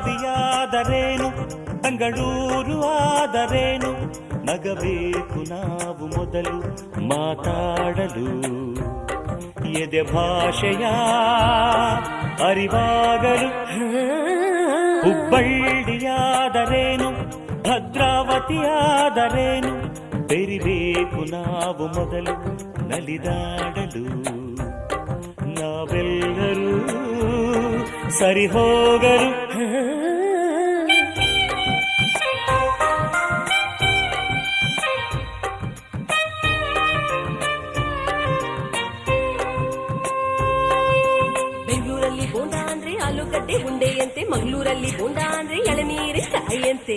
ಬೆಳಗಾವಿಯಾದರೇನು ಬೆಂಗಳೂರು ಆದರೇನು ನಗಬೇಕು ನಾವು ಮೊದಲು ಮಾತಾಡಲು ಎದೆ ಭಾಷೆಯ ಅರಿವಾಗಲು ಹುಬ್ಬಳ್ಳಿಯಾದರೇನು ಭದ್ರಾವತಿಯಾದರೇನು ಬೆರಿಬೇಕು ನಾವು ಮೊದಲು ನಲಿದಾಡಲು ನಾವೆಲ್ಲರೂ ಸರಿ ಹೋಗಲು ಬೆಂಗಳೂರಲ್ಲಿ ಬೋಂಡ ಅಂದ್ರೆ ಆಲೂಗಡ್ಡೆ ಉಂಡೆಯಂತೆ, ಮಂಗಳೂರಲ್ಲಿ ಬೋಂಡ ಅಂದ್ರೆ ಎಳನೀರಿನ ಕಾಯಿಯಂತೆ.